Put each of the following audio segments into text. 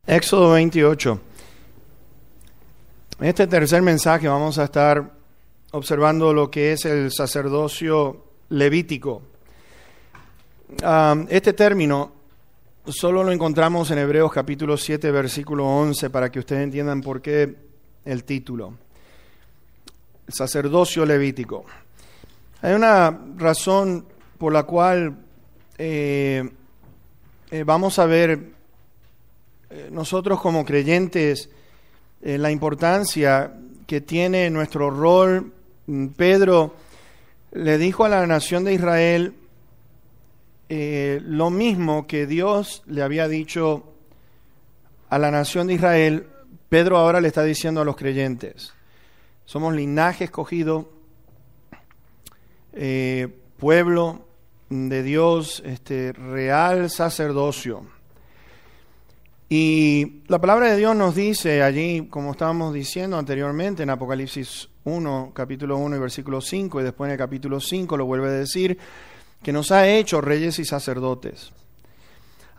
Éxodo 28. En este tercer mensaje vamos a estar observando lo que es el sacerdocio levítico. Este término solo lo encontramos en Hebreos capítulo 7, versículo 11, para que ustedes entiendan por qué el título. El sacerdocio levítico. Hay una razón por la cual vamos a ver nosotros como creyentes la importancia que tiene nuestro rol. Pedro le dijo a la nación de Israel lo mismo que Dios le había dicho a la nación de Israel. Pedro ahora le está diciendo a los creyentes: somos linaje escogido, pueblo de Dios, real sacerdocio. Y la palabra de Dios nos dice allí, como estábamos diciendo anteriormente en Apocalipsis 1, capítulo 1 y versículo 5, y después en el capítulo 5 lo vuelve a decir, que nos ha hecho reyes y sacerdotes.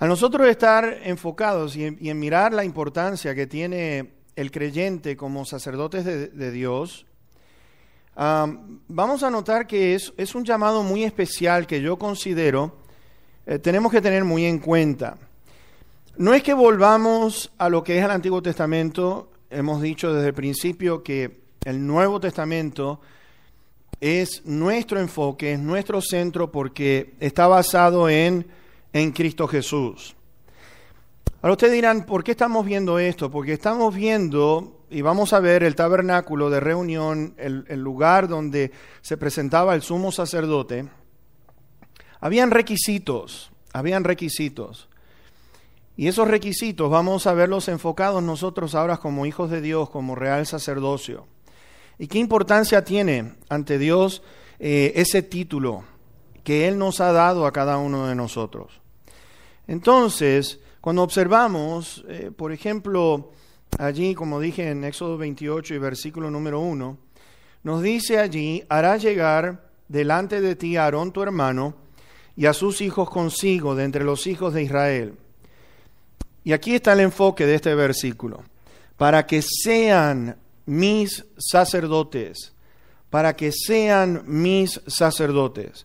A nosotros estar enfocados y en mirar la importancia que tiene el creyente como sacerdotes de Dios, vamos a notar que es un llamado muy especial que yo considero tenemos que tener muy en cuenta. No es que volvamos a lo que es el Antiguo Testamento. Hemos dicho desde el principio que el Nuevo Testamento es nuestro enfoque, es nuestro centro, porque está basado en Cristo Jesús. Ahora ustedes dirán, ¿por qué estamos viendo esto? Porque estamos viendo, y vamos a ver el tabernáculo de reunión, el lugar donde se presentaba el sumo sacerdote. Habían requisitos. Y esos requisitos vamos a verlos enfocados nosotros ahora como hijos de Dios, como real sacerdocio. ¿Y qué importancia tiene ante Dios ese título que Él nos ha dado a cada uno de nosotros? Entonces, cuando observamos, por ejemplo, allí, como dije en Éxodo 28 y versículo número 1, nos dice allí: hará llegar delante de ti a Aarón tu hermano y a sus hijos consigo de entre los hijos de Israel. Y aquí está el enfoque de este versículo: para que sean mis sacerdotes, para que sean mis sacerdotes.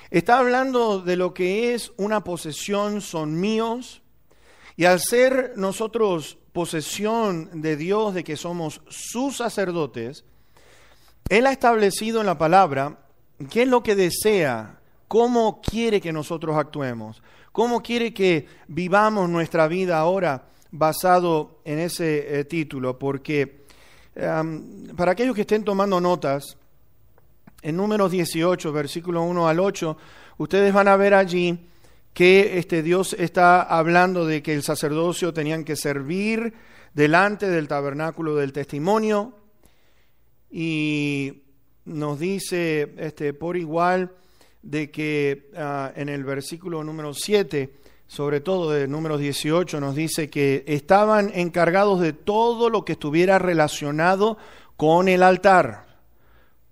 Está hablando de lo que es una posesión, son míos, y al ser nosotros posesión de Dios, de que somos sus sacerdotes, Él ha establecido en la palabra qué es lo que desea, cómo quiere que nosotros actuemos, cómo quiere que vivamos nuestra vida ahora basado en ese título. Porque para aquellos que estén tomando notas, en Números 18, versículo 1 al 8, ustedes van a ver allí que Dios está hablando de que el sacerdocio tenían que servir delante del tabernáculo del testimonio, y nos dice por igual de que en el versículo número 7, sobre todo de Números 18, nos dice que estaban encargados de todo lo que estuviera relacionado con el altar.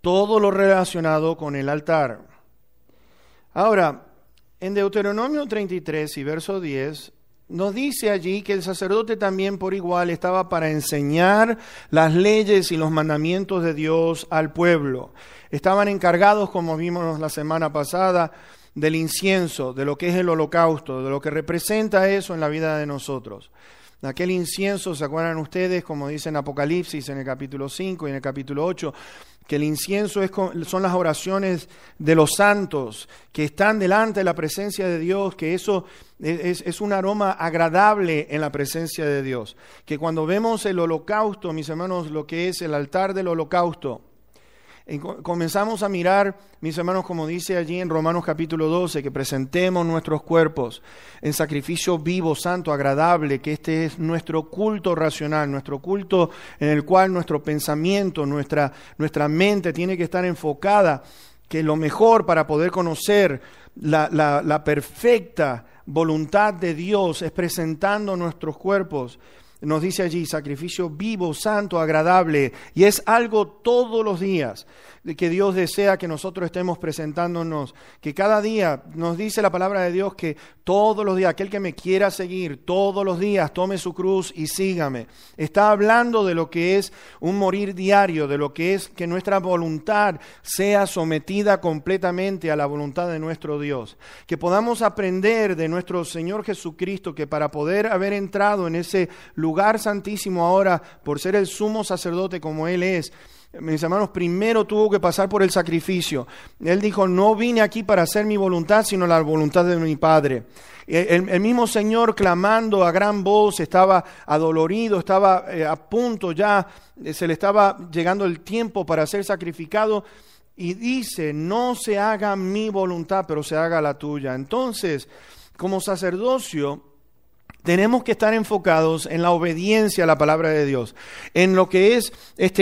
Todo lo relacionado con el altar. Ahora, en Deuteronomio 33 y verso 10, nos dice allí que el sacerdote también por igual estaba para enseñar las leyes y los mandamientos de Dios al pueblo. Estaban encargados, como vimos la semana pasada, del incienso, de lo que es el holocausto, de lo que representa eso en la vida de nosotros. Aquel incienso, ¿se acuerdan ustedes? Como dice en Apocalipsis en el capítulo 5 y en el capítulo 8, que el incienso son las oraciones de los santos que están delante de la presencia de Dios, que eso es un aroma agradable en la presencia de Dios. Que cuando vemos el holocausto, mis hermanos, lo que es el altar del holocausto, comenzamos a mirar, mis hermanos, como dice allí en Romanos capítulo 12, que presentemos nuestros cuerpos en sacrificio vivo, santo, agradable, que este es nuestro culto racional, nuestro culto en el cual nuestro pensamiento, nuestra mente tiene que estar enfocada, que lo mejor para poder conocer la perfecta voluntad de Dios es presentando nuestros cuerpos nos dice allí, sacrificio vivo, santo, agradable, y es algo todos los días que Dios desea que nosotros estemos presentándonos, que cada día nos dice la palabra de Dios que todos los días, aquel que me quiera seguir, todos los días tome su cruz y sígame. Está hablando de lo que es un morir diario, de lo que es que nuestra voluntad sea sometida completamente a la voluntad de nuestro Dios, que podamos aprender de nuestro Señor Jesucristo, que para poder haber entrado en ese lugar santísimo ahora, por ser el sumo sacerdote como Él es, mis hermanos, primero tuvo que pasar por el sacrificio. Él dijo, no vine aquí para hacer mi voluntad, sino la voluntad de mi Padre. El mismo Señor, clamando a gran voz, estaba adolorido, estaba a punto ya, se le estaba llegando el tiempo para ser sacrificado, y dice, no se haga mi voluntad, pero se haga la tuya. Entonces, como sacerdocio, tenemos que estar enfocados en la obediencia a la palabra de Dios, en lo que es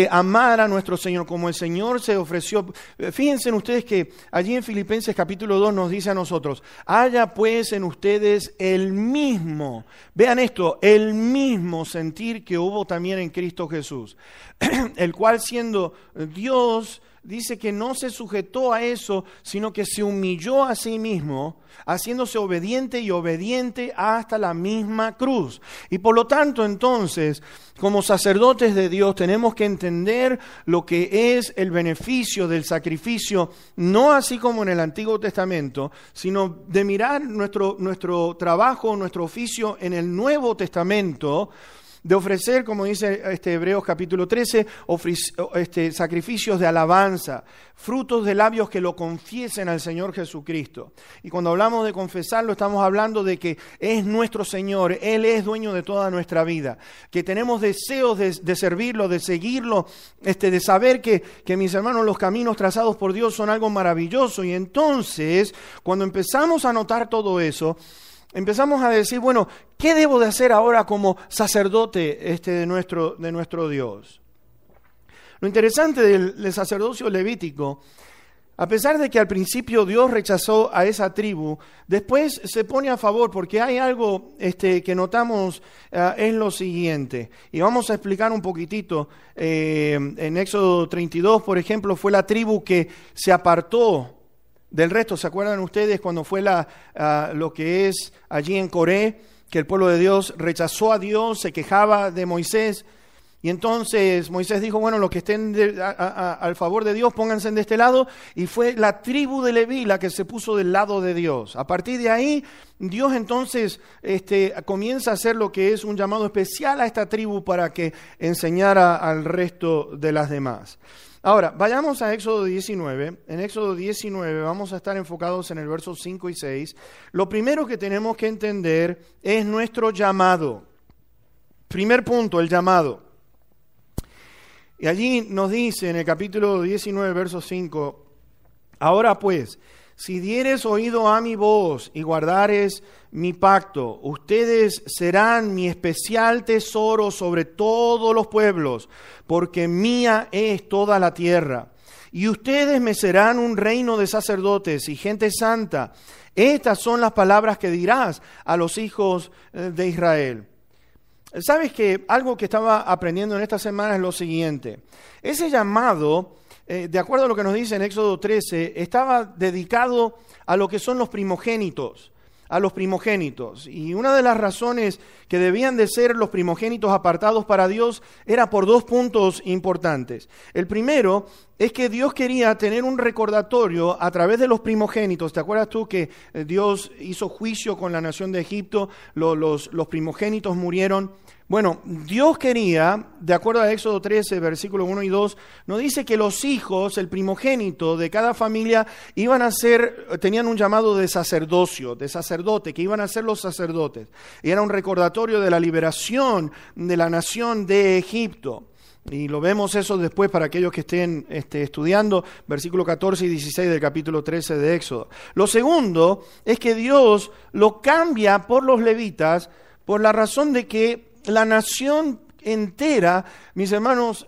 amar a nuestro Señor, como el Señor se ofreció. Fíjense en ustedes que allí en Filipenses capítulo 2 nos dice a nosotros, haya pues en ustedes el mismo, vean esto, el mismo sentir que hubo también en Cristo Jesús, el cual siendo Dios, dice que no se sujetó a eso, sino que se humilló a sí mismo, haciéndose obediente y obediente hasta la misma cruz. Y por lo tanto, entonces, como sacerdotes de Dios, tenemos que entender lo que es el beneficio del sacrificio, no así como en el Antiguo Testamento, sino de mirar nuestro trabajo, nuestro oficio en el Nuevo Testamento, de ofrecer, como dice Hebreos capítulo 13, sacrificios de alabanza, frutos de labios que lo confiesen al Señor Jesucristo. Y cuando hablamos de confesarlo, estamos hablando de que es nuestro Señor, Él es dueño de toda nuestra vida, que tenemos deseos de servirlo, de seguirlo, de saber que mis hermanos, los caminos trazados por Dios son algo maravilloso. Y entonces, cuando empezamos a notar todo eso, empezamos a decir, bueno, ¿qué debo de hacer ahora como sacerdote de nuestro Dios? Lo interesante del sacerdocio levítico, a pesar de que al principio Dios rechazó a esa tribu, después se pone a favor, porque hay algo que notamos es lo siguiente. Y vamos a explicar un poquitito. En Éxodo 32, por ejemplo, fue la tribu que se apartó del resto. ¿Se acuerdan ustedes cuando fue lo que es allí en Coré, que el pueblo de Dios rechazó a Dios, se quejaba de Moisés? Y entonces Moisés dijo, bueno, los que estén al favor de Dios, pónganse de este lado. Y fue la tribu de Leví la que se puso del lado de Dios. A partir de ahí, Dios entonces comienza a hacer lo que es un llamado especial a esta tribu para que enseñara al resto de las demás. Ahora, vayamos a Éxodo 19. En Éxodo 19 vamos a estar enfocados en el verso 5 y 6. Lo primero que tenemos que entender es nuestro llamado. Primer punto, el llamado. Y allí nos dice en el capítulo 19, verso 5, ahora pues, si dieres oído a mi voz y guardares mi pacto, ustedes serán mi especial tesoro sobre todos los pueblos, porque mía es toda la tierra. Y ustedes me serán un reino de sacerdotes y gente santa. Estas son las palabras que dirás a los hijos de Israel. ¿Sabes que algo que estaba aprendiendo en esta semana es lo siguiente? Ese llamado, de acuerdo a lo que nos dice en Éxodo 13, estaba dedicado a lo que son los primogénitos, Y una de las razones que debían de ser los primogénitos apartados para Dios era por dos puntos importantes. El primero es que Dios quería tener un recordatorio a través de los primogénitos. ¿Te acuerdas tú que Dios hizo juicio con la nación de Egipto? Los primogénitos murieron. Bueno, Dios quería, de acuerdo a Éxodo 13, versículos 1 y 2, nos dice que los hijos, el primogénito de cada familia, tenían un llamado de sacerdocio, de sacerdote, que iban a ser los sacerdotes. Y era un recordatorio de la liberación de la nación de Egipto. Y lo vemos eso después para aquellos que estén estudiando, versículos 14 y 16 del capítulo 13 de Éxodo. Lo segundo es que Dios lo cambia por los levitas por la razón de que la nación entera, mis hermanos,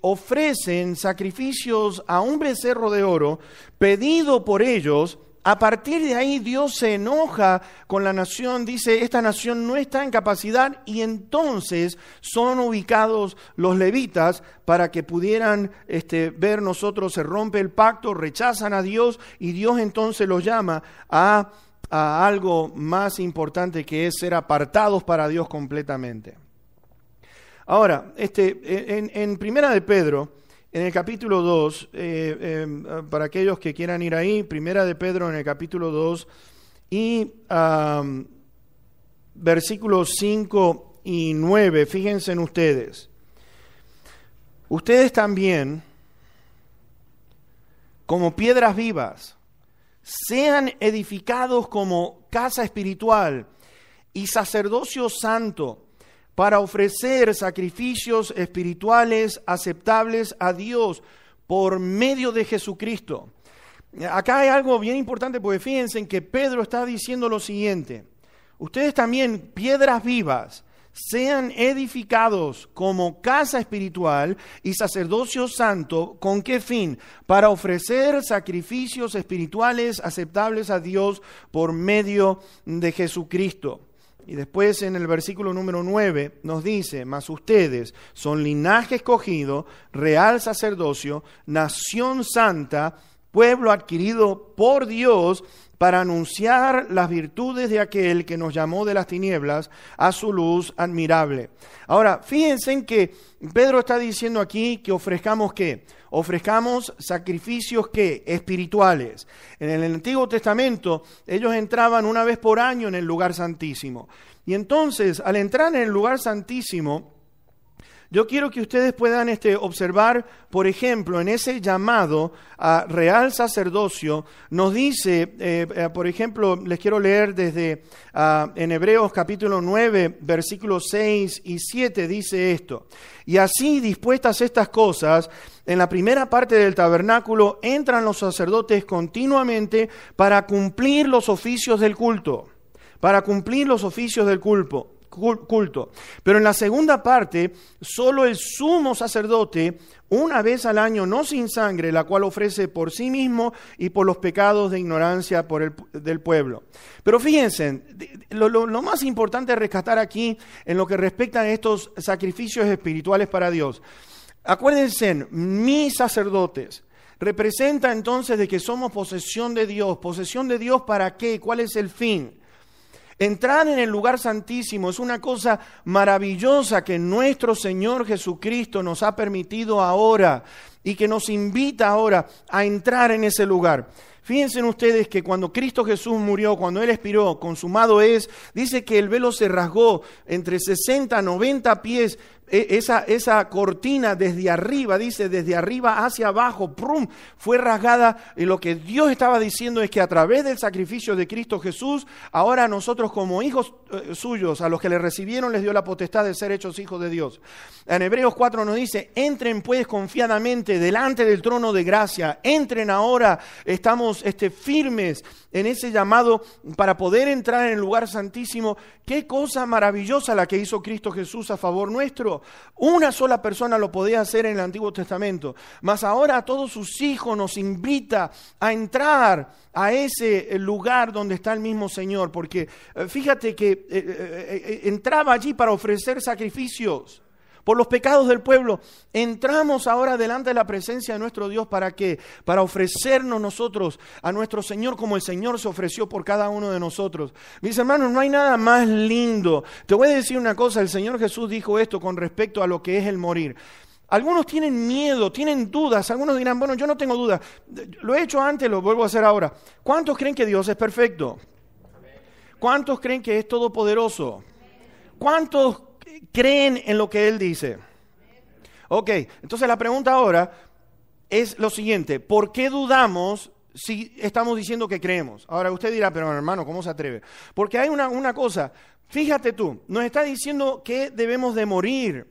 ofrecen sacrificios a un becerro de oro pedido por ellos A partir de ahí Dios se enoja con la nación, dice, esta nación no está en capacidad, y entonces son ubicados los levitas para que pudieran ver nosotros, se rompe el pacto, rechazan a Dios, y Dios entonces los llama a algo más importante, que es ser apartados para Dios completamente. Ahora, en Primera de Pedro, en el capítulo 2, para aquellos que quieran ir ahí, Primera de Pedro en el capítulo 2 y versículos 5 y 9, fíjense en ustedes. Ustedes también, como piedras vivas, sean edificados como casa espiritual y sacerdocio santo, para ofrecer sacrificios espirituales aceptables a Dios por medio de Jesucristo. Acá hay algo bien importante, porque fíjense en que Pedro está diciendo lo siguiente: ustedes también, piedras vivas, sean edificados como casa espiritual y sacerdocio santo. ¿Con qué fin? Para ofrecer sacrificios espirituales aceptables a Dios por medio de Jesucristo. Y después en el versículo número 9 nos dice: mas ustedes son linaje escogido, real sacerdocio, nación santa, pueblo adquirido por Dios, para anunciar las virtudes de aquel que nos llamó de las tinieblas a su luz admirable. Ahora, fíjense en que Pedro está diciendo aquí que ofrezcamos ¿qué? Ofrezcamos sacrificios ¿qué? Espirituales. En el Antiguo Testamento ellos entraban una vez por año en el lugar santísimo. Y entonces, al entrar en el lugar santísimo, yo quiero que ustedes puedan observar, por ejemplo, en ese llamado a real sacerdocio, nos dice, por ejemplo, les quiero leer desde en Hebreos capítulo 9, versículos 6 y 7, dice esto: y así, dispuestas estas cosas, en la primera parte del tabernáculo entran los sacerdotes continuamente para cumplir los oficios del culto, culto. Pero en la segunda parte, solo el sumo sacerdote, una vez al año, no sin sangre, la cual ofrece por sí mismo y por los pecados de ignorancia del pueblo. Pero fíjense, lo más importante es rescatar aquí en lo que respecta a estos sacrificios espirituales para Dios. Acuérdense, mis sacerdotes representa entonces de que somos posesión de Dios. ¿Posesión de Dios para qué? ¿Cuál es el fin? Entrar en el lugar santísimo es una cosa maravillosa que nuestro Señor Jesucristo nos ha permitido ahora y que nos invita ahora a entrar en ese lugar. Fíjense ustedes que cuando Cristo Jesús murió, cuando Él expiró, consumado es, dice que el velo se rasgó entre 60 a 90 pies. Esa cortina desde arriba, dice, desde arriba hacia abajo, ¡prum!, fue rasgada, y lo que Dios estaba diciendo es que a través del sacrificio de Cristo Jesús, ahora nosotros como hijos suyos, a los que le recibieron les dio la potestad de ser hechos hijos de Dios. En Hebreos 4 nos dice: entren pues confiadamente delante del trono de gracia, entren ahora, estamos firmes en ese llamado para poder entrar en el lugar santísimo. Qué cosa maravillosa la que hizo Cristo Jesús a favor nuestro. Una sola persona lo podía hacer en el Antiguo Testamento, mas ahora a todos sus hijos nos invita a entrar a ese lugar donde está el mismo Señor, porque fíjate que entraba allí para ofrecer sacrificios por los pecados del pueblo. Entramos ahora delante de la presencia de nuestro Dios, ¿para qué? Para ofrecernos nosotros a nuestro Señor como el Señor se ofreció por cada uno de nosotros. Mis hermanos, no hay nada más lindo. Te voy a decir una cosa: el Señor Jesús dijo esto con respecto a lo que es el morir. Algunos tienen miedo, tienen dudas. Algunos dirán: bueno, yo no tengo dudas. Lo he hecho antes, lo vuelvo a hacer ahora. ¿Cuántos creen que Dios es perfecto? ¿Cuántos creen que es todopoderoso? ¿Cuántos creen en lo que Él dice? Ok, entonces la pregunta ahora es lo siguiente: ¿por qué dudamos si estamos diciendo que creemos? Ahora usted dirá: pero hermano, ¿cómo se atreve? Porque hay una cosa, fíjate tú, nos está diciendo que debemos de morir.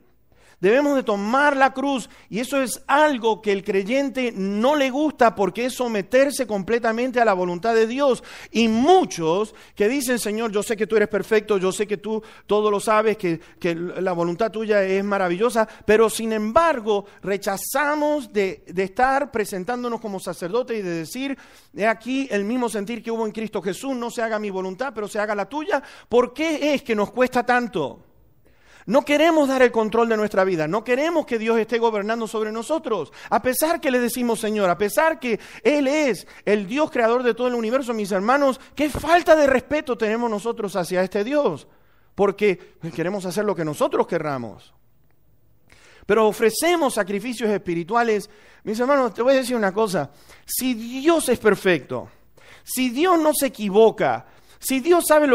Debemos de tomar la cruz, y eso es algo que el creyente no le gusta porque es someterse completamente a la voluntad de Dios. Y muchos que dicen, Señor, yo sé que tú eres perfecto, yo sé que tú todo lo sabes, que la voluntad tuya es maravillosa, pero sin embargo rechazamos de estar presentándonos como sacerdotes y de decir, he aquí el mismo sentir que hubo en Cristo Jesús, no se haga mi voluntad, pero se haga la tuya. ¿Por qué es que nos cuesta tanto? No queremos dar el control de nuestra vida, no queremos que Dios esté gobernando sobre nosotros. A pesar que le decimos Señor, a pesar que Él es el Dios creador de todo el universo, mis hermanos, qué falta de respeto tenemos nosotros hacia este Dios, porque queremos hacer lo que nosotros querramos. Pero ofrecemos sacrificios espirituales. Mis hermanos, te voy a decir una cosa, si Dios es perfecto, si Dios no se equivoca, si Dios sabe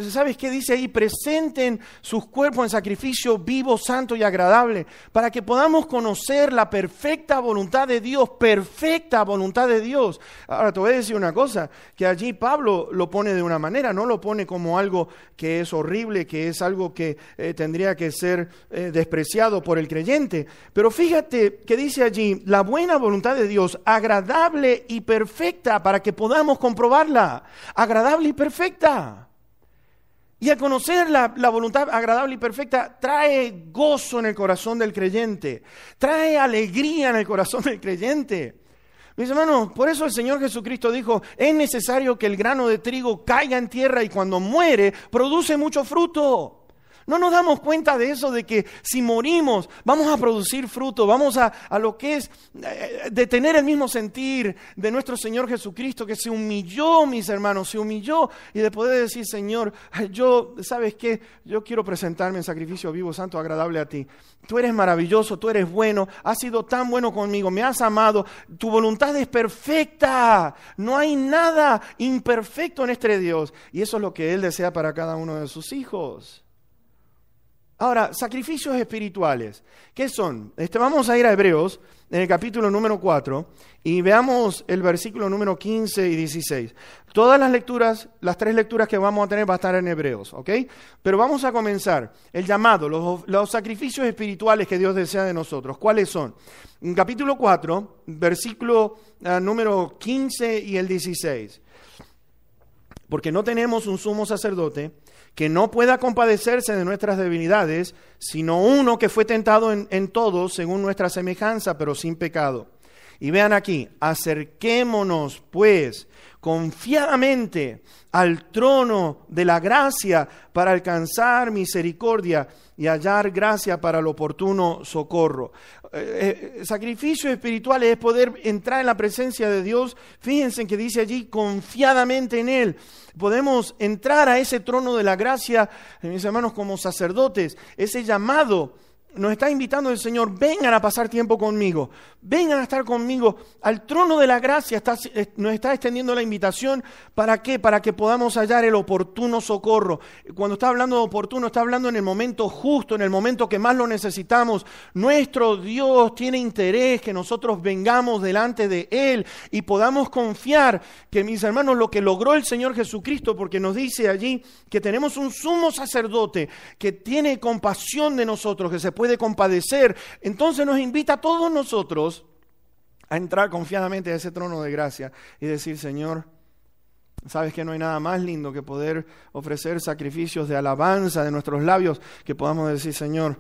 ¿sabes qué dice ahí? Presenten sus cuerpos en sacrificio vivo, santo y agradable, para que podamos conocer la perfecta voluntad de Dios, perfecta voluntad de Dios. Ahora te voy a decir una cosa, que allí Pablo lo pone de una manera, no lo pone como algo que es horrible, que es algo que tendría que ser despreciado por el creyente. Pero fíjate que dice allí, la buena voluntad de Dios, agradable y perfecta, para que podamos comprobarla, agradable y perfecta. Y al conocer la voluntad agradable y perfecta, trae gozo en el corazón del creyente, trae alegría en el corazón del creyente. Mis hermanos, por eso el Señor Jesucristo dijo, es necesario que el grano de trigo caiga en tierra y cuando muere, produce mucho fruto. No nos damos cuenta de eso, de que si morimos vamos a producir fruto, vamos a lo que es de tener el mismo sentir de nuestro Señor Jesucristo, que se humilló, mis hermanos, se humilló, y de poder decir, Señor, ¿sabes qué? Yo quiero presentarme en sacrificio vivo, santo, agradable a ti. Tú eres maravilloso, tú eres bueno, has sido tan bueno conmigo, me has amado, tu voluntad es perfecta, no hay nada imperfecto en este Dios, y eso es lo que Él desea para cada uno de sus hijos. Ahora, sacrificios espirituales, ¿qué son? Vamos a ir a Hebreos, en el capítulo número 4, y veamos el versículo número 15 y 16. Todas las lecturas, las 3 lecturas que vamos a tener va a estar en Hebreos, ¿ok? Pero vamos a comenzar. El llamado, los sacrificios espirituales que Dios desea de nosotros, ¿cuáles son? En capítulo 4, versículo número 15 y el 16. Porque no tenemos un sumo sacerdote que no pueda compadecerse de nuestras debilidades, sino uno que fue tentado en todo según nuestra semejanza, pero sin pecado. Y vean aquí, acerquémonos pues confiadamente al trono de la gracia para alcanzar misericordia y hallar gracia para el oportuno socorro. Sacrificio espiritual es poder entrar en la presencia de Dios. Fíjense que dice allí confiadamente en Él. Podemos entrar a ese trono de la gracia, mis hermanos, como sacerdotes. Ese llamado nos está invitando el Señor, vengan a pasar tiempo conmigo, vengan a estar conmigo. Al trono de la gracia nos está extendiendo la invitación. ¿Para qué? Para que podamos hallar el oportuno socorro. Cuando está hablando de oportuno, está hablando en el momento justo, en el momento que más lo necesitamos. Nuestro Dios tiene interés que nosotros vengamos delante de Él y podamos confiar que, mis hermanos, lo que logró el Señor Jesucristo, porque nos dice allí que tenemos un sumo sacerdote que tiene compasión de nosotros, que se puede compadecer, entonces nos invita a todos nosotros a entrar confiadamente a ese trono de gracia y decir, Señor, sabes que no hay nada más lindo que poder ofrecer sacrificios de alabanza de nuestros labios, que podamos decir, Señor,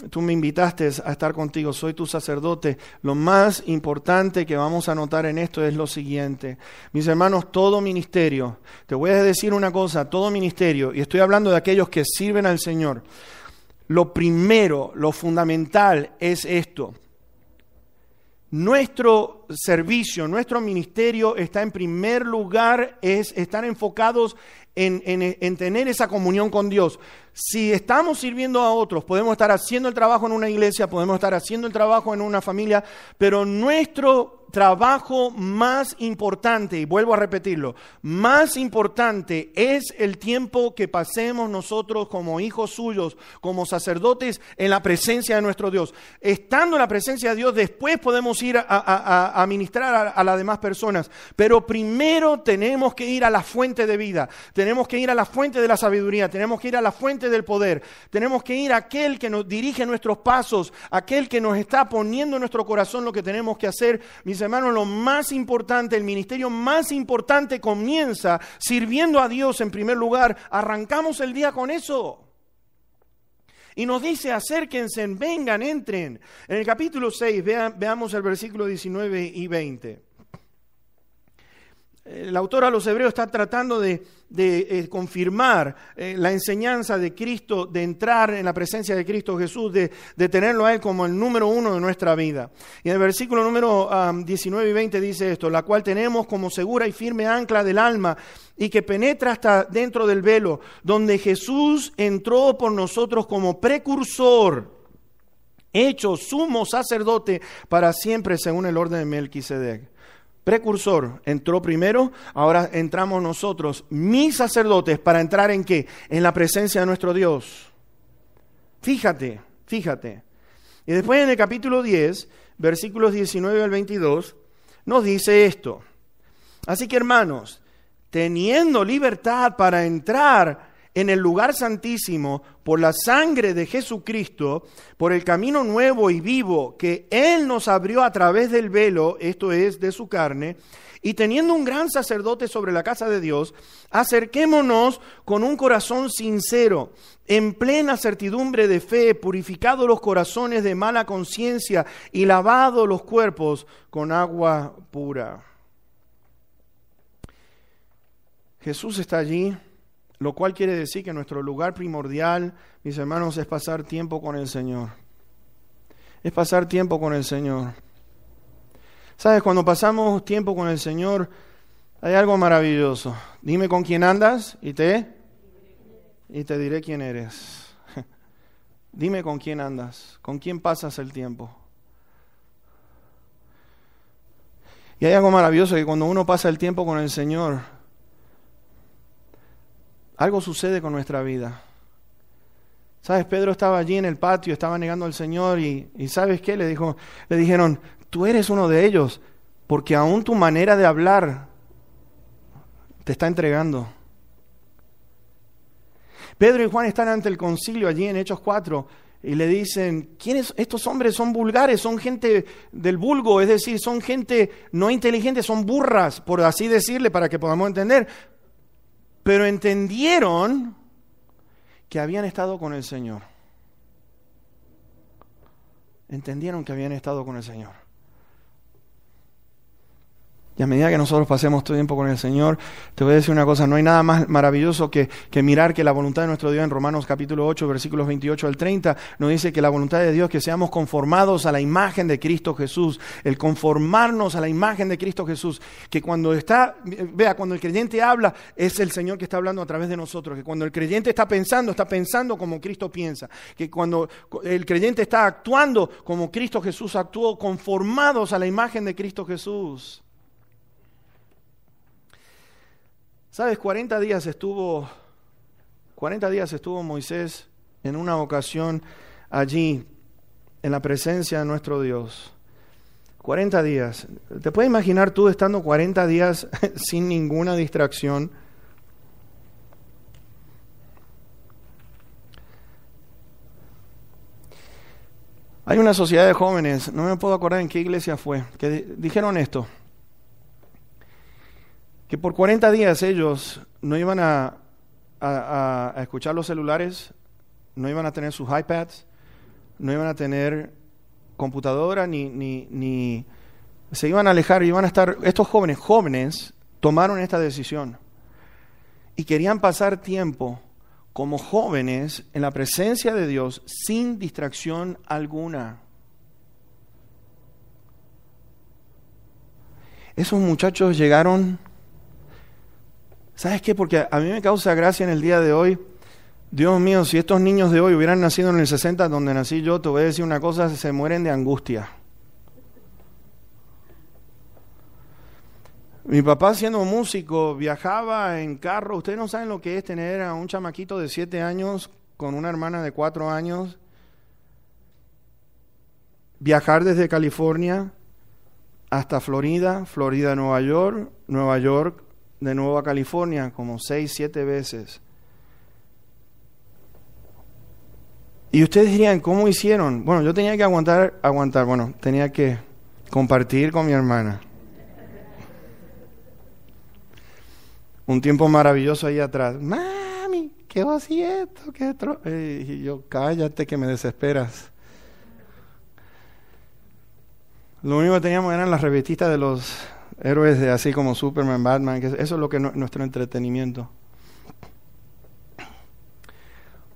tú me invitaste a estar contigo, soy tu sacerdote. Lo más importante que vamos a notar en esto es lo siguiente. Mis hermanos, todo ministerio, te voy a decir una cosa, todo ministerio, y estoy hablando de aquellos que sirven al Señor, lo primero, lo fundamental es esto. Nuestro servicio, nuestro ministerio está en primer lugar, están enfocados en tener esa comunión con Dios. Si estamos sirviendo a otros, podemos estar haciendo el trabajo en una iglesia, podemos estar haciendo el trabajo en una familia, pero nuestro trabajo más importante, y vuelvo a repetirlo, más importante es el tiempo que pasemos nosotros como hijos suyos, como sacerdotes en la presencia de nuestro Dios. Estando en la presencia de Dios, después podemos ir a ministrar a las demás personas, pero primero tenemos que ir a la fuente de vida, tenemos que ir a la fuente de la sabiduría, tenemos que ir a la fuente del poder, tenemos que ir a aquel que nos dirige nuestros pasos, aquel que nos está poniendo en nuestro corazón lo que tenemos que hacer. Mis hermanos, lo más importante, el ministerio más importante comienza sirviendo a Dios en primer lugar. Arrancamos el día con eso. Y nos dice, acérquense, vengan, entren. En el capítulo 6, veamos el versículo 19 y 20. El autor a los Hebreos está tratando de confirmar la enseñanza de Cristo, de entrar en la presencia de Cristo Jesús, de tenerlo a Él como el número uno de nuestra vida. Y en el versículo número 19 y 20 dice esto: la cual tenemos como segura y firme ancla del alma, y que penetra hasta dentro del velo, donde Jesús entró por nosotros como precursor, hecho sumo sacerdote para siempre según el orden de Melquisedec. Precursor, entró primero, ahora entramos nosotros, mis sacerdotes, para entrar ¿en qué? En la presencia de nuestro Dios. Fíjate. Y después en el capítulo 10, versículos 19 al 22, nos dice esto: así que, hermanos, teniendo libertad para entrar en el lugar santísimo por la sangre de Jesucristo, por el camino nuevo y vivo que Él nos abrió a través del velo, esto es, de su carne, y teniendo un gran sacerdote sobre la casa de Dios, acerquémonos con un corazón sincero, en plena certidumbre de fe, purificados los corazones de mala conciencia y lavados los cuerpos con agua pura. Jesús está allí, lo cual quiere decir que nuestro lugar primordial, mis hermanos, es pasar tiempo con el Señor. Es pasar tiempo con el Señor. ¿Sabes? Cuando pasamos tiempo con el Señor, hay algo maravilloso. Dime con quién andas y te diré quién eres. Dime con quién andas, con quién pasas el tiempo. Y hay algo maravilloso que cuando uno pasa el tiempo con el Señor, algo sucede con nuestra vida. ¿Sabes? Pedro estaba allí en el patio, estaba negando al Señor y ¿sabes qué? Le dijeron, tú eres uno de ellos, porque aún tu manera de hablar te está entregando. Pedro y Juan están ante el concilio allí en Hechos 4 y le dicen, ¿quiénes? Estos hombres son vulgares, son gente del vulgo, es decir, son gente no inteligente, son burras, por así decirle, para que podamos entender. Pero entendieron que habían estado con el Señor. Entendieron que habían estado con el Señor. Y a medida que nosotros pasemos todo el tiempo con el Señor, te voy a decir una cosa, no hay nada más maravilloso que mirar que la voluntad de nuestro Dios en Romanos capítulo 8, versículos 28 al 30, nos dice que la voluntad de Dios es que seamos conformados a la imagen de Cristo Jesús, el conformarnos a la imagen de Cristo Jesús, que cuando el creyente habla, es el Señor que está hablando a través de nosotros, que cuando el creyente está pensando como Cristo piensa, que cuando el creyente está actuando como Cristo Jesús actuó, conformados a la imagen de Cristo Jesús. ¿Sabes? 40 días estuvo Moisés en una ocasión allí en la presencia de nuestro Dios. 40 días. ¿Te puedes imaginar tú estando 40 días sin ninguna distracción? Hay una sociedad de jóvenes, no me puedo acordar en qué iglesia fue, que dijeron esto: que por 40 días ellos no iban a escuchar los celulares, no iban a tener sus iPads, no iban a tener computadora, ni se iban a alejar, iban a estar. Estos jóvenes tomaron esta decisión y querían pasar tiempo como jóvenes en la presencia de Dios sin distracción alguna. Esos muchachos llegaron. ¿Sabes qué? Porque a mí me causa gracia en el día de hoy. Dios mío, si estos niños de hoy hubieran nacido en el 60, donde nací yo, te voy a decir una cosa, se mueren de angustia. Mi papá, siendo músico, viajaba en carro. Ustedes no saben lo que es tener a un chamaquito de 7 años con una hermana de 4 años. Viajar desde California hasta Florida, Florida, Nueva York, de nuevo a California, como 6, 7 veces. Y ustedes dirían, ¿cómo hicieron? Bueno, yo tenía que aguantar, tenía que compartir con mi hermana. Un tiempo maravilloso ahí atrás. Mami, ¿qué va a hacer esto? Y yo, cállate que me desesperas. Lo único que teníamos eran las revistas de los héroes de así como Superman, Batman, que eso es lo que nuestro entretenimiento.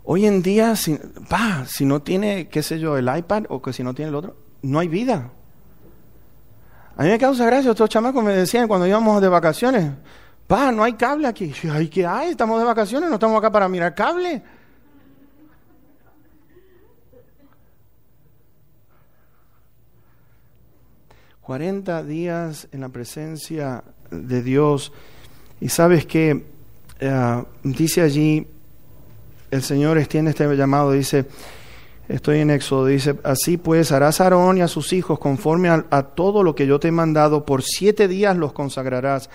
Hoy en día, si no tiene, qué sé yo, el iPad o que si no tiene el otro, no hay vida. A mí me causa gracia, estos chamacos me decían cuando íbamos de vacaciones, no hay cable aquí. Ay, ¿qué hay? Estamos de vacaciones, no estamos acá para mirar cable. ...40 días en la presencia de Dios. Y sabes que dice allí, el Señor extiende este llamado, dice, estoy en Éxodo, dice, así pues harás a Aarón y a sus hijos conforme a todo lo que yo te he mandado, por 7 días los consagrarás.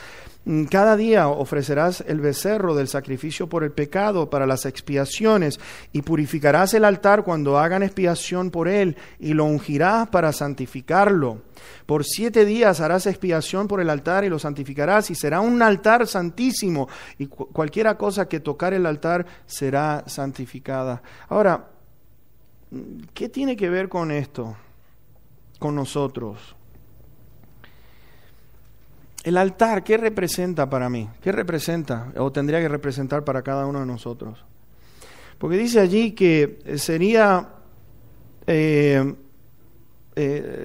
Cada día ofrecerás el becerro del sacrificio por el pecado para las expiaciones y purificarás el altar cuando hagan expiación por él y lo ungirás para santificarlo. Por 7 días harás expiación por el altar y lo santificarás y será un altar santísimo y cualquiera cosa que tocar el altar será santificada. Ahora, ¿qué tiene que ver con esto? Con nosotros. El altar, ¿qué representa para mí? ¿Qué representa o tendría que representar para cada uno de nosotros? Porque dice allí que sería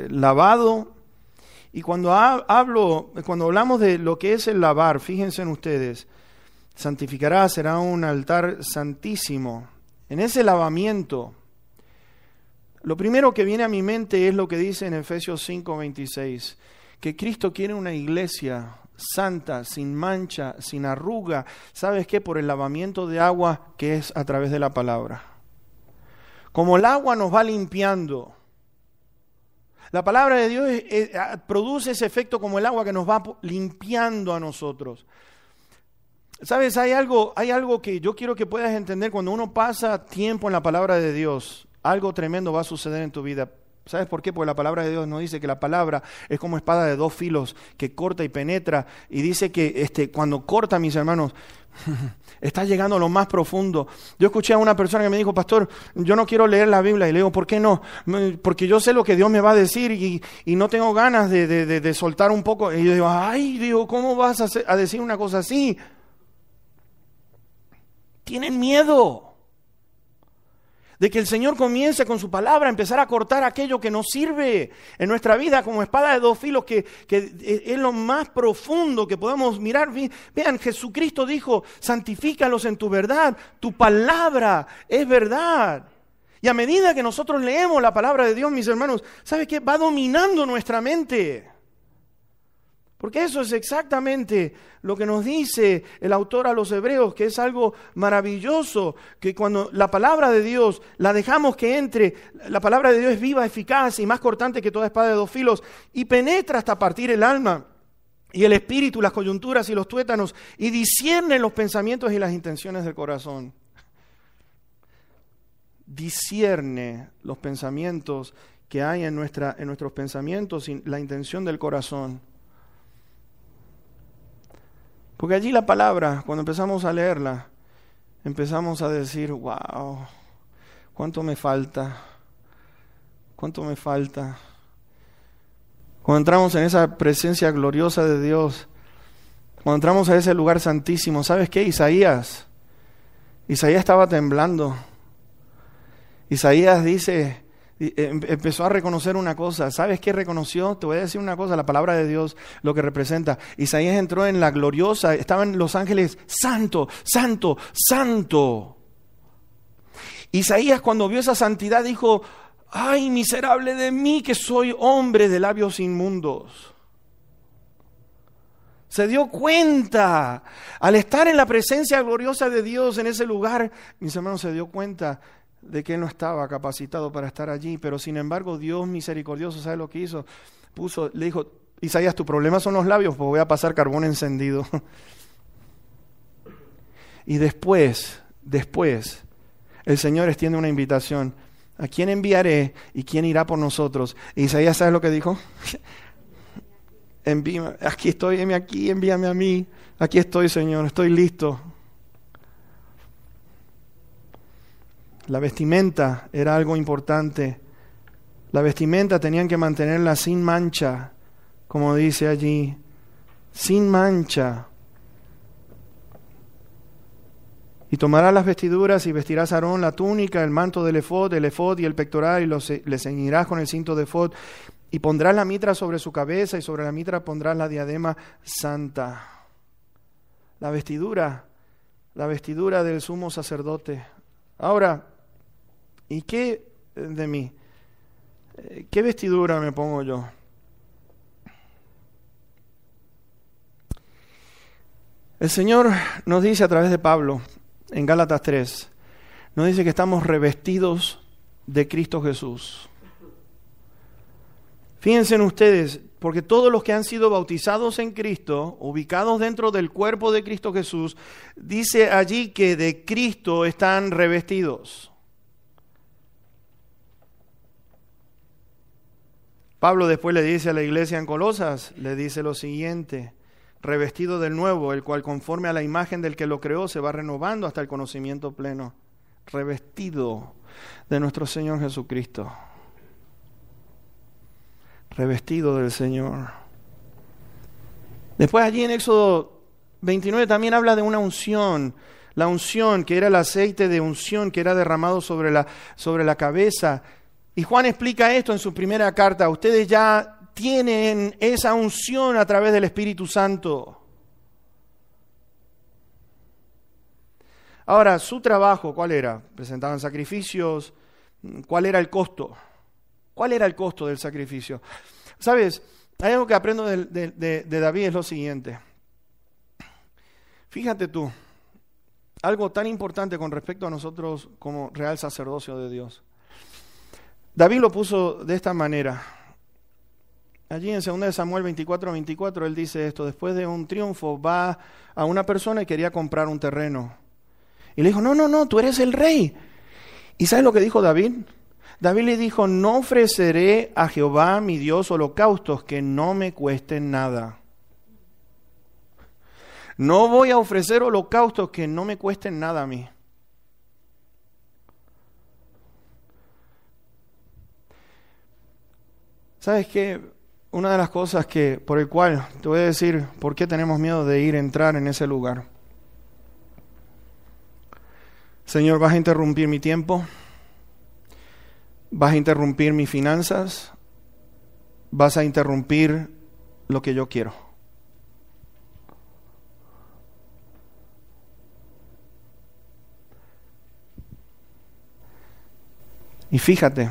lavado. Y cuando hablamos de lo que es el lavar, fíjense en ustedes, santificará, será un altar santísimo. En ese lavamiento, lo primero que viene a mi mente es lo que dice en Efesios 5:26, que Cristo quiere una iglesia santa, sin mancha, sin arruga. ¿Sabes qué? Por el lavamiento de agua que es a través de la palabra. Como el agua nos va limpiando, la palabra de Dios produce ese efecto como el agua que nos va limpiando a nosotros. ¿Sabes? Hay algo que yo quiero que puedas entender. Cuando uno pasa tiempo en la palabra de Dios, algo tremendo va a suceder en tu vida. ¿Sabes por qué? Porque la palabra de Dios nos dice que la palabra es como espada de 2 filos que corta y penetra. Y dice que cuando corta, mis hermanos, está llegando a lo más profundo. Yo escuché a una persona que me dijo, pastor, yo no quiero leer la Biblia. Y le digo, ¿por qué no? Porque yo sé lo que Dios me va a decir y no tengo ganas de soltar un poco. Y yo digo, ¿cómo vas a decir una cosa así? Tienen miedo de que el Señor comience con su palabra a empezar a cortar aquello que nos sirve en nuestra vida como espada de 2 filos, que es lo más profundo que podemos mirar. Vean, Jesucristo dijo, santifícalos en tu verdad, tu palabra es verdad. Y a medida que nosotros leemos la palabra de Dios, mis hermanos, ¿sabe qué? Va dominando nuestra mente. Porque eso es exactamente lo que nos dice el autor a los Hebreos, que es algo maravilloso, que cuando la palabra de Dios la dejamos que entre, la palabra de Dios es viva, eficaz y más cortante que toda espada de 2 filos y penetra hasta partir el alma y el espíritu, las coyunturas y los tuétanos y discierne los pensamientos y las intenciones del corazón. Discierne los pensamientos que hay en nuestros pensamientos y la intención del corazón. Porque allí la palabra, cuando empezamos a leerla, empezamos a decir, wow, cuánto me falta. Cuando entramos en esa presencia gloriosa de Dios, cuando entramos a ese lugar santísimo, ¿sabes qué? Isaías estaba temblando. Isaías empezó a reconocer una cosa. ¿Sabes qué reconoció? Te voy a decir una cosa, la palabra de Dios, lo que representa. Isaías entró en la gloriosa, estaban los ángeles, santo, santo, santo. Isaías cuando vio esa santidad dijo, ay, miserable de mí que soy hombre de labios inmundos. Se dio cuenta. Al estar en la presencia gloriosa de Dios en ese lugar, mis hermanos, se dio cuenta de que él no estaba capacitado para estar allí. Pero sin embargo, Dios misericordioso, ¿sabe lo que hizo? Le dijo, Isaías, tu problema son los labios, pues voy a pasar carbón encendido. Y después, el Señor extiende una invitación. ¿A quién enviaré y quién irá por nosotros? Y Isaías, ¿sabes lo que dijo? Aquí estoy, heme aquí, envíame a mí. Aquí estoy, Señor, estoy listo. La vestimenta era algo importante. La vestimenta tenían que mantenerla sin mancha, como dice allí, sin mancha. Y tomarás las vestiduras y vestirás a Aarón la túnica, el manto del efod y el pectoral, y le ceñirás con el cinto de efod, y pondrás la mitra sobre su cabeza, y sobre la mitra pondrás la diadema santa. La vestidura del sumo sacerdote. Ahora, ¿y qué de mí? ¿Qué vestidura me pongo yo? El Señor nos dice a través de Pablo, en Gálatas 3, nos dice que estamos revestidos de Cristo Jesús. Fíjense en ustedes, porque todos los que han sido bautizados en Cristo, ubicados dentro del cuerpo de Cristo Jesús, dice allí que de Cristo están revestidos. Pablo después le dice a la iglesia en Colosas, le dice lo siguiente: revestido del nuevo, el cual conforme a la imagen del que lo creó se va renovando hasta el conocimiento pleno. Revestido de nuestro Señor Jesucristo. Revestido del Señor. Después allí en Éxodo 29 también habla de una unción. La unción, que era el aceite de unción que era derramado sobre la cabeza. Y Juan explica esto en su primera carta. Ustedes ya tienen esa unción a través del Espíritu Santo. Ahora, su trabajo, ¿cuál era? Presentaban sacrificios. ¿Cuál era el costo? ¿Cuál era el costo del sacrificio? ¿Sabes? Hay algo que aprendo de David, es lo siguiente. Fíjate tú, algo tan importante con respecto a nosotros como real sacerdocio de Dios. David lo puso de esta manera. Allí en 2 Samuel 24, él dice esto: después de un triunfo va a una persona y quería comprar un terreno. Y le dijo, no, tú eres el rey. ¿Y sabes lo que dijo David? David le dijo, no ofreceré a Jehová mi Dios holocaustos que no me cuesten nada. No voy a ofrecer holocaustos que no me cuesten nada a mí. ¿Sabes qué? Una de las cosas por el cual te voy a decir por qué tenemos miedo de entrar en ese lugar. Señor, ¿vas a interrumpir mi tiempo? ¿Vas a interrumpir mis finanzas? ¿Vas a interrumpir lo que yo quiero? Y fíjate,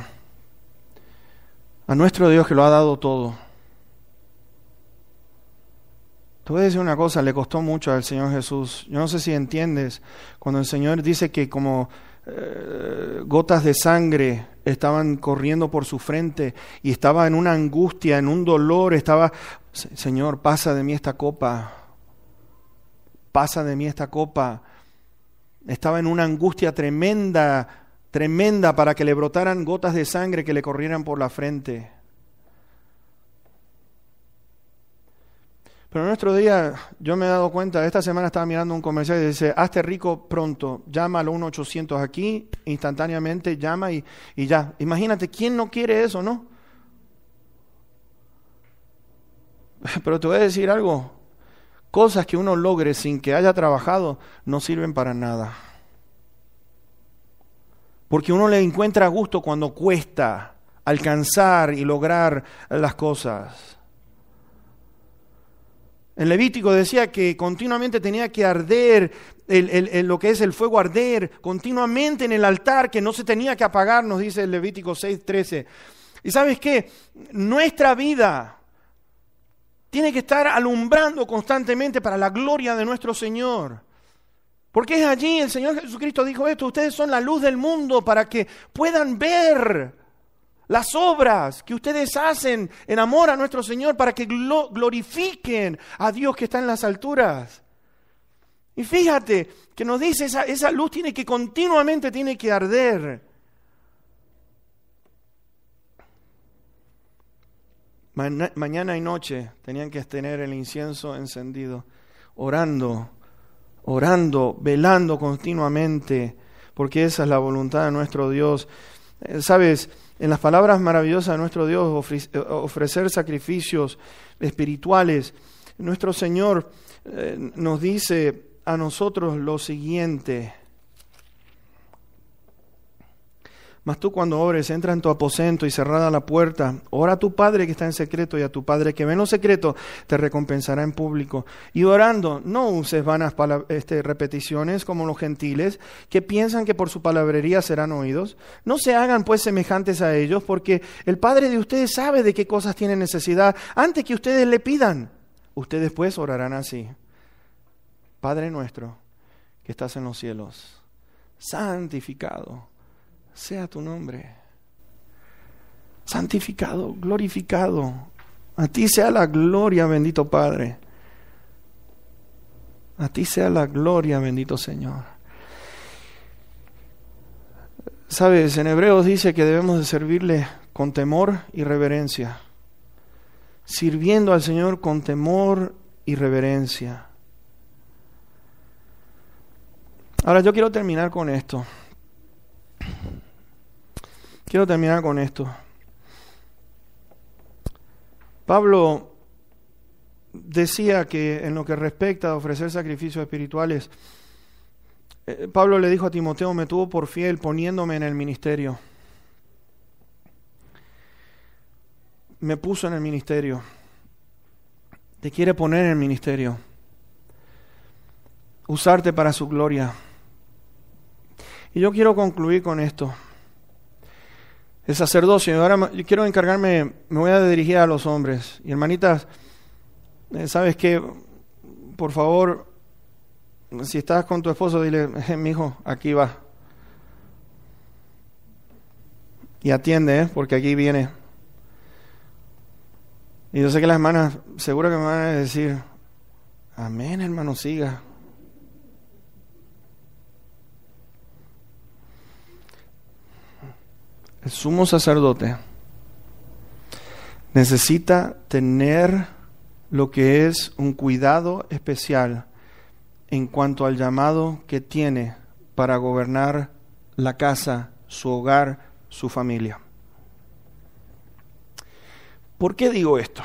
a nuestro Dios que lo ha dado todo. Te voy a decir una cosa, le costó mucho al Señor Jesús. Yo no sé si entiendes, cuando el Señor dice que como gotas de sangre estaban corriendo por su frente y estaba en una angustia, en un dolor, Señor, pasa de mí esta copa. Pasa de mí esta copa. Estaba en una angustia tremenda para que le brotaran gotas de sangre que le corrieran por la frente. Pero en nuestro día, yo me he dado cuenta, esta semana estaba mirando un comercial y dice, hazte rico pronto, llama al 1-800 aquí, instantáneamente llama y ya. Imagínate, ¿quién no quiere eso, no? Pero te voy a decir algo, cosas que uno logre sin que haya trabajado no sirven para nada. Porque uno le encuentra gusto cuando cuesta alcanzar y lograr las cosas. En Levítico decía que continuamente tenía que arder, lo que es el fuego arder, continuamente en el altar, que no se tenía que apagar, nos dice el Levítico 6:13. ¿Y sabes qué? Nuestra vida tiene que estar alumbrando constantemente para la gloria de nuestro Señor. Porque es allí, el Señor Jesucristo dijo esto: ustedes son la luz del mundo para que puedan ver las obras que ustedes hacen en amor a nuestro Señor, para que glorifiquen a Dios que está en las alturas. Y fíjate que nos dice, esa luz continuamente tiene que arder. Mañana y noche tenían que tener el incienso encendido, orando, velando continuamente, porque esa es la voluntad de nuestro Dios. ¿Sabes? En las palabras maravillosas de nuestro Dios, ofrecer sacrificios espirituales, nuestro Señor nos dice a nosotros lo siguiente: mas tú cuando ores, entra en tu aposento y cerrada la puerta, ora a tu Padre que está en secreto, y a tu Padre que ve en lo secreto te recompensará en público. Y orando, no uses vanas repeticiones como los gentiles, que piensan que por su palabrería serán oídos. No se hagan pues semejantes a ellos, porque el Padre de ustedes sabe de qué cosas tienen necesidad antes que ustedes le pidan. Ustedes pues orarán así: Padre nuestro que estás en los cielos, santificado sea tu nombre. Santificado, glorificado. A ti sea la gloria, bendito Padre. A ti sea la gloria, bendito Señor. Sabes, en Hebreos dice que debemos de servirle con temor y reverencia. Sirviendo al Señor con temor y reverencia. Ahora yo quiero terminar con esto. Pablo decía que en lo que respecta a ofrecer sacrificios espirituales, Pablo le dijo a Timoteo: me tuvo por fiel poniéndome en el ministerio. Me puso en el ministerio. Te quiere poner en el ministerio. Usarte para su gloria. Y yo quiero concluir con esto. El sacerdocio. Ahora yo quiero encargarme, me voy a dirigir a los hombres. Y hermanitas, ¿sabes qué? Por favor, si estás con tu esposo, dile: mi hijo, aquí va. Y atiende, porque aquí viene. Y yo sé que las hermanas seguro que me van a decir: amén, hermano, siga. El sumo sacerdote necesita tener lo que es un cuidado especial en cuanto al llamado que tiene para gobernar la casa, su hogar, su familia. ¿Por qué digo esto?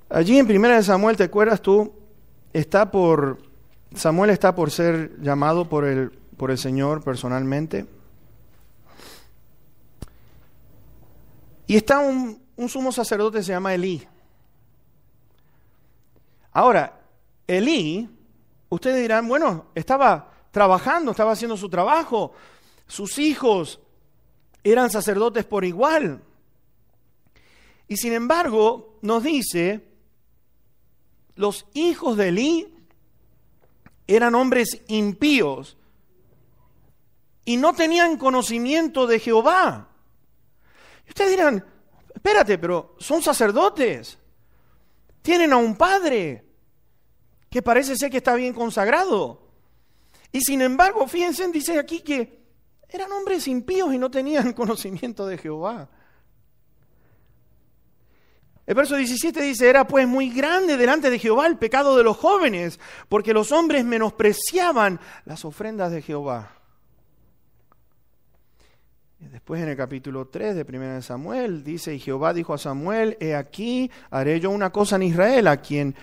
Allí en 1 Samuel, ¿te acuerdas tú? Samuel está por ser llamado por el Señor personalmente. Y está un sumo sacerdote, se llama Elí. Ahora, Elí, ustedes dirán: bueno, estaba trabajando, estaba haciendo su trabajo, sus hijos eran sacerdotes por igual. Y sin embargo, nos dice, los hijos de Elí eran hombres impíos y no tenían conocimiento de Jehová. Y ustedes dirán: espérate, pero son sacerdotes. Tienen a un padre que parece ser que está bien consagrado. Y sin embargo, fíjense, dice aquí que eran hombres impíos y no tenían conocimiento de Jehová. El verso 17 dice: era pues muy grande delante de Jehová el pecado de los jóvenes, porque los hombres menospreciaban las ofrendas de Jehová. Y después en el capítulo 3 de 1 Samuel dice: y Jehová dijo a Samuel: he aquí, haré yo una cosa en Israel, a quien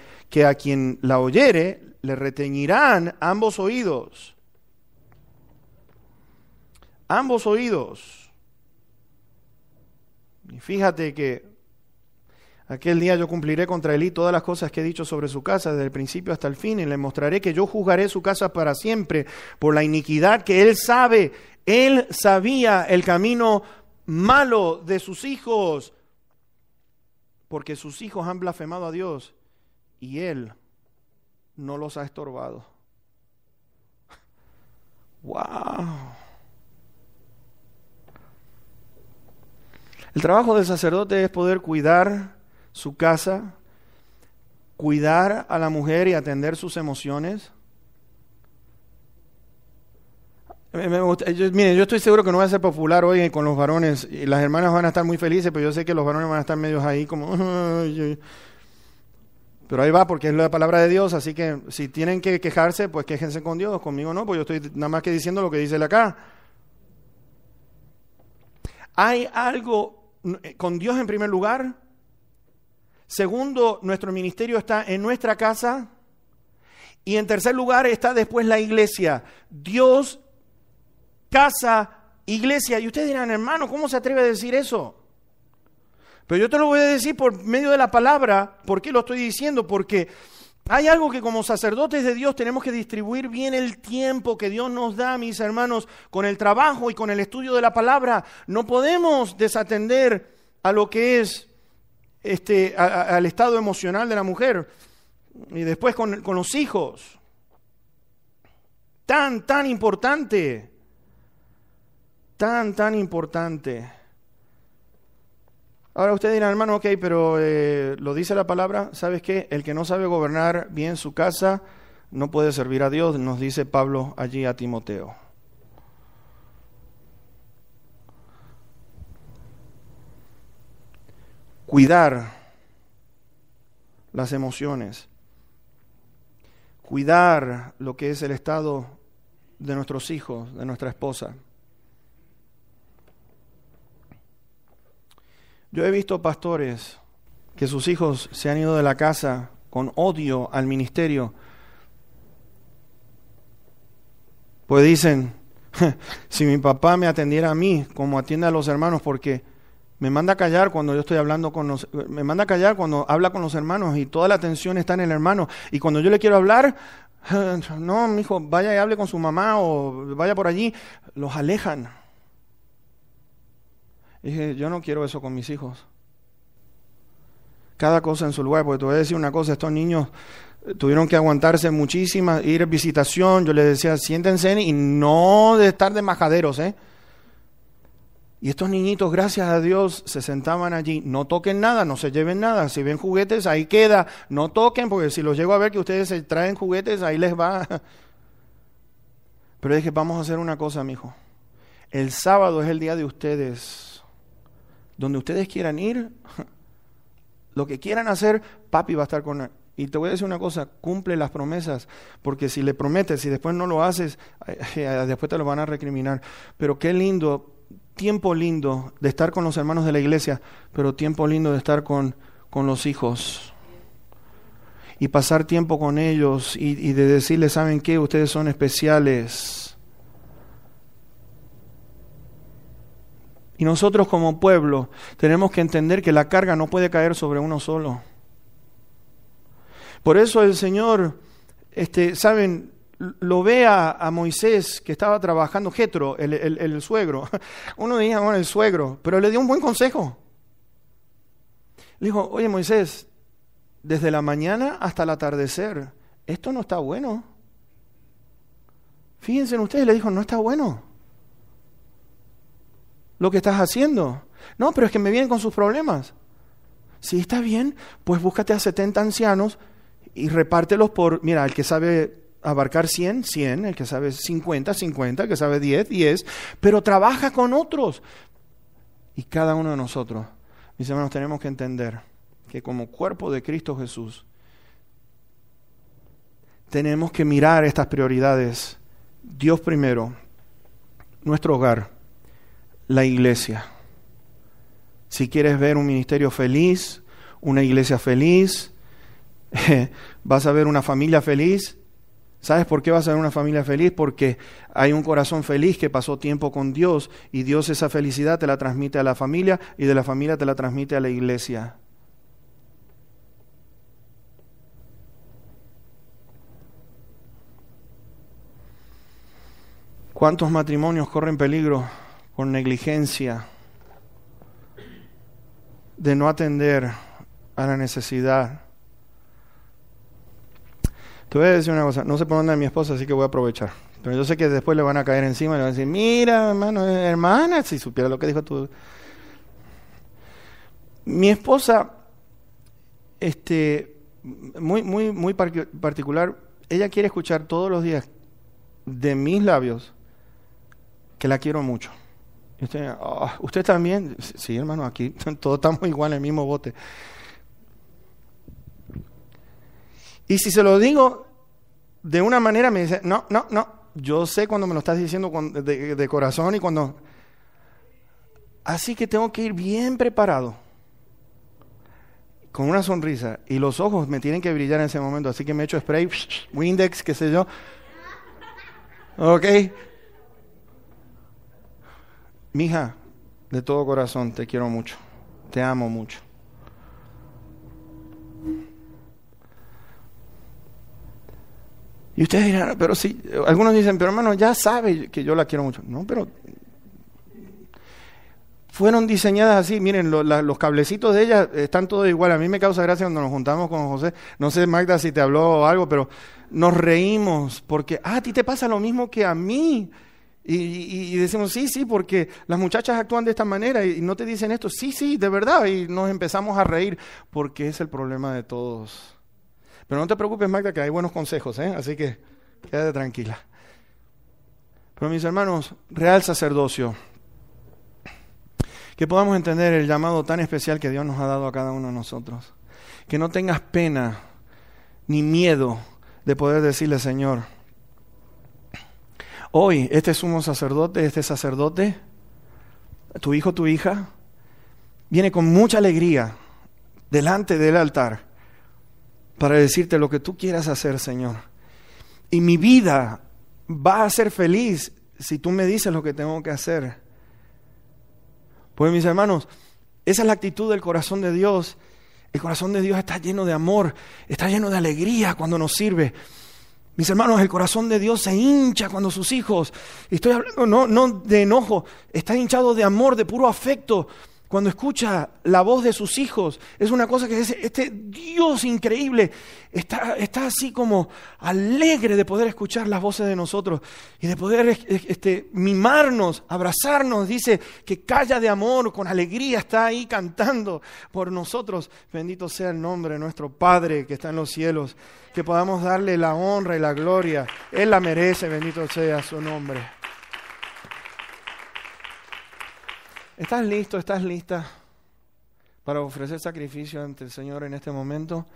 la oyere, le reteñirán ambos oídos. Ambos oídos. Y fíjate que aquel día yo cumpliré contra Elí todas las cosas que he dicho sobre su casa, desde el principio hasta el fin, y le mostraré que yo juzgaré su casa para siempre por la iniquidad que él sabe. Él sabía el camino malo de sus hijos. porque sus hijos han blasfemado a Dios y Él no los ha estorbado. ¡Wow! El trabajo del sacerdote es poder cuidar su casa, cuidar a la mujer y atender sus emociones. Miren, yo estoy seguro que no voy a ser popular hoy con los varones y las hermanas van a estar muy felices, pero yo sé que los varones van a estar medios ahí como... Pero ahí va, porque es la palabra de Dios, así que si tienen que quejarse, pues quéjense con Dios. Conmigo no, pues yo estoy nada más que diciendo lo que dice él acá. Hay algo con Dios en primer lugar. Segundo, nuestro ministerio está en nuestra casa. Y en tercer lugar está después la iglesia. Dios, casa, iglesia. Y ustedes dirán, hermano, ¿cómo se atreve a decir eso? Pero yo te lo voy a decir por medio de la palabra. ¿Por qué lo estoy diciendo? Porque hay algo que como sacerdotes de Dios tenemos que distribuir bien el tiempo que Dios nos da, mis hermanos, con el trabajo y con el estudio de la palabra. No podemos desatender a lo que es al estado emocional de la mujer y después con los hijos. Tan importante. Tan importante. Ahora ustedes dirán, hermano, ok, pero lo dice la palabra. ¿Sabes qué? El que no sabe gobernar bien su casa no puede servir a Dios, nos dice Pablo allí a Timoteo. Cuidar las emociones. Cuidar lo que es el estado de nuestros hijos, de nuestra esposa. Yo he visto pastores que sus hijos se han ido de la casa con odio al ministerio. Pues dicen, si mi papá me atendiera a mí como atiende a los hermanos, porque me manda a callar cuando yo estoy hablando me manda a callar cuando habla con los hermanos y toda la atención está en el hermano. Y cuando yo le quiero hablar, no, mijo, vaya y hable con su mamá o vaya por allí, los alejan. Y dije, yo no quiero eso con mis hijos. Cada cosa en su lugar, porque te voy a decir una cosa, estos niños tuvieron que aguantarse muchísimas, ir a visitación, yo les decía, siéntense y no de estar de majaderos, Y estos niñitos, gracias a Dios, se sentaban allí, no toquen nada, no se lleven nada, si ven juguetes, ahí queda, no toquen, porque si los llego a ver que ustedes se traen juguetes, ahí les va. Pero dije, vamos a hacer una cosa, mijo, el sábado es el día de ustedes. Donde ustedes quieran ir, lo que quieran hacer, papi va a estar con él. Y te voy a decir una cosa, cumple las promesas, porque si le prometes y después no lo haces, después te lo van a recriminar. Pero qué lindo, tiempo lindo de estar con los hermanos de la iglesia, pero tiempo lindo de estar con los hijos. Y pasar tiempo con ellos y de decirles, ¿saben qué? Ustedes son especiales. Y nosotros como pueblo tenemos que entender que la carga no puede caer sobre uno solo. Por eso el Señor, ¿saben? Lo ve a Moisés que estaba trabajando, Jetro, el suegro. Uno diría, bueno, el suegro, pero le dio un buen consejo. Le dijo, oye Moisés, desde la mañana hasta el atardecer, esto no está bueno. Fíjense en ustedes, le dijo, no está bueno lo que estás haciendo. No, pero es que me vienen con sus problemas. Si está bien, pues búscate a 70 ancianos y repártelos por, mira, el que sabe abarcar 100, 100, el que sabe 50, 50, el que sabe 10, 10, pero trabaja con otros. Y cada uno de nosotros, mis hermanos, tenemos que entender que como cuerpo de Cristo Jesús, tenemos que mirar estas prioridades. Dios primero, nuestro hogar, la iglesia. Si quieres ver un ministerio feliz, una iglesia feliz, vas a ver una familia feliz. ¿Sabes por qué vas a ver una familia feliz? Porque hay un corazón feliz que pasó tiempo con Dios y Dios esa felicidad te la transmite a la familia y de la familia te la transmite a la iglesia. ¿Cuántos matrimonios corren peligro por negligencia de no atender a la necesidad. Te voy a decir una cosa, no sé por dónde es mi esposa, así que voy a aprovechar. Pero yo sé que después le van a caer encima y le van a decir, mira, hermano, hermana, si supiera lo que dijo tú. Mi esposa, muy particular, ella quiere escuchar todos los días de mis labios que la quiero mucho. Y ¿usted también? Sí, hermano, aquí todos estamos igual en el mismo bote. Y si se lo digo de una manera, me dice, no, yo sé cuando me lo estás diciendo de corazón y cuando... Así que tengo que ir bien preparado, con una sonrisa, y los ojos me tienen que brillar en ese momento, así que me echo spray, Windex, qué sé yo. Ok. Mija, de todo corazón, te quiero mucho, te amo mucho. Y ustedes dirán, pero sí, algunos dicen, pero hermano, ya sabe que yo la quiero mucho. No, pero fueron diseñadas así. Miren, los cablecitos de ella están todos igual. A mí me causa gracia cuando nos juntamos con José. No sé, Magda, si te habló algo, pero nos reímos porque, a ti te pasa lo mismo que a mí. Y decimos, sí, porque las muchachas actúan de esta manera y no te dicen esto. Sí, de verdad. Y nos empezamos a reír porque es el problema de todos. Pero no te preocupes, Magda, que hay buenos consejos, así que quédate tranquila. Pero mis hermanos, real sacerdocio, que podamos entender el llamado tan especial que Dios nos ha dado a cada uno de nosotros. Que no tengas pena ni miedo de poder decirle, Señor, hoy este sumo sacerdote, este sacerdote, tu hijo, tu hija, viene con mucha alegría delante del altar para decirte lo que tú quieras hacer, Señor. Y mi vida va a ser feliz si tú me dices lo que tengo que hacer. Pues mis hermanos, esa es la actitud del corazón de Dios. El corazón de Dios está lleno de amor, está lleno de alegría cuando nos sirve. Mis hermanos, el corazón de Dios se hincha cuando sus hijos, y estoy hablando no de enojo, está hinchado de amor, de puro afecto. Cuando escucha la voz de sus hijos, es una cosa que dice, este Dios increíble está así como alegre de poder escuchar las voces de nosotros y de poder mimarnos, abrazarnos. Dice que calla de amor, con alegría está ahí cantando por nosotros. Bendito sea el nombre de nuestro Padre que está en los cielos, que podamos darle la honra y la gloria. Él la merece, bendito sea su nombre. ¿Estás listo? ¿Estás lista para ofrecer sacrificio ante el Señor en este momento?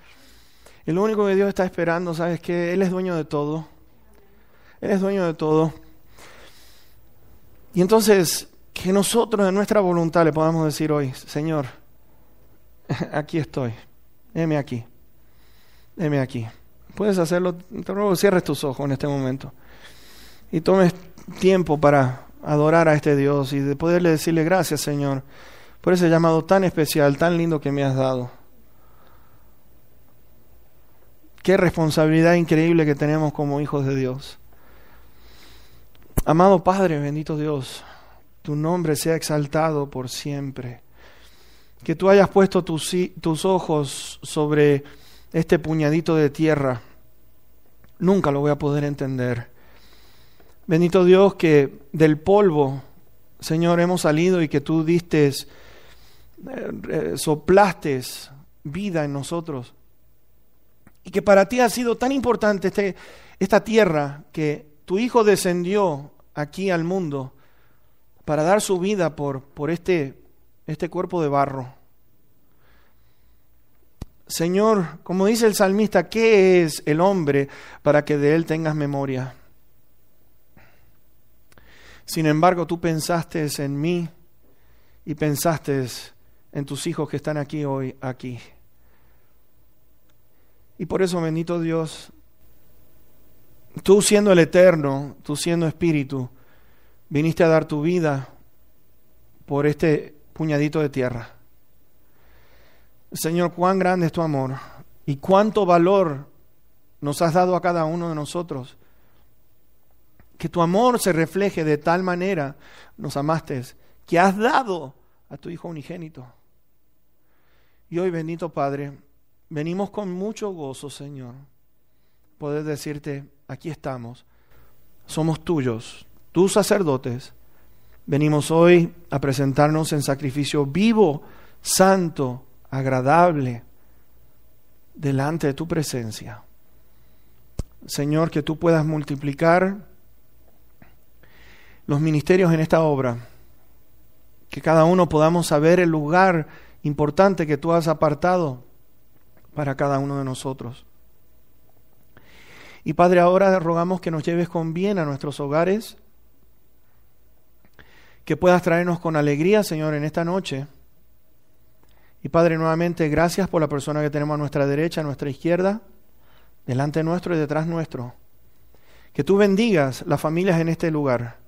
Y lo único que Dios está esperando, ¿sabes qué? Él es dueño de todo. Él es dueño de todo. Y entonces, que nosotros en nuestra voluntad le podamos decir hoy, Señor, aquí estoy. Heme aquí. Heme aquí. Puedes hacerlo. Te ruego que cierres tus ojos en este momento. Y tomes tiempo para adorar a este Dios y de poderle decirle gracias, Señor, por ese llamado tan especial, tan lindo que me has dado. Qué responsabilidad increíble que tenemos como hijos de Dios. Amado Padre, bendito Dios, tu nombre sea exaltado por siempre. Que tú hayas puesto tus ojos sobre este puñadito de tierra. Nunca lo voy a poder entender. Bendito Dios, que del polvo, Señor, hemos salido y que tú soplaste vida en nosotros. Y que para ti ha sido tan importante esta tierra que tu Hijo descendió aquí al mundo para dar su vida por este cuerpo de barro. Señor, como dice el salmista, ¿qué es el hombre para que de él tengas memoria? Sin embargo, tú pensaste en mí y pensaste en tus hijos que están aquí hoy, aquí. Y por eso, bendito Dios, tú siendo el Eterno, tú siendo Espíritu, viniste a dar tu vida por este puñadito de tierra. Señor, cuán grande es tu amor y cuánto valor nos has dado a cada uno de nosotros. Que tu amor se refleje de tal manera, nos amaste, que has dado a tu Hijo unigénito. Y hoy, bendito Padre, venimos con mucho gozo, Señor, poder decirte, aquí estamos, somos tuyos, tus sacerdotes. Venimos hoy a presentarnos en sacrificio vivo, santo, agradable, delante de tu presencia. Señor, que tú puedas multiplicar los ministerios en esta obra, que cada uno podamos saber el lugar importante que tú has apartado para cada uno de nosotros. Y Padre, ahora rogamos que nos lleves con bien a nuestros hogares, que puedas traernos con alegría, Señor, en esta noche. Y Padre, nuevamente, gracias por la persona que tenemos a nuestra derecha, a nuestra izquierda, delante nuestro y detrás nuestro. Que tú bendigas las familias en este lugar.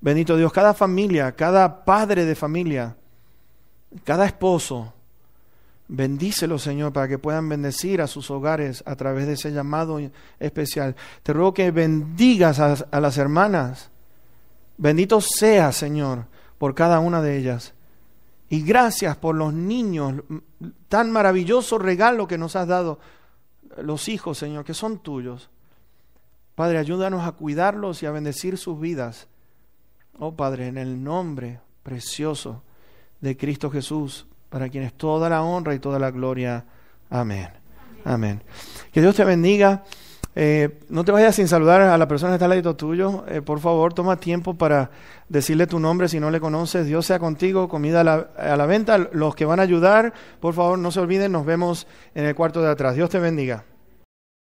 Bendito Dios, cada familia, cada padre de familia, cada esposo, bendícelo, Señor, para que puedan bendecir a sus hogares a través de ese llamado especial. Te ruego que bendigas a las hermanas. Bendito sea, Señor, por cada una de ellas. Y gracias por los niños, tan maravilloso regalo que nos has dado, los hijos, Señor, que son tuyos. Padre, ayúdanos a cuidarlos y a bendecir sus vidas. Oh Padre, en el nombre precioso de Cristo Jesús, para quien es toda la honra y toda la gloria. Amén. Amén. Que Dios te bendiga. No te vayas sin saludar a la persona que está al lado tuyo. Por favor, toma tiempo para decirle tu nombre si no le conoces. Dios sea contigo. Comida a la venta. Los que van a ayudar, por favor, no se olviden. Nos vemos en el cuarto de atrás. Dios te bendiga.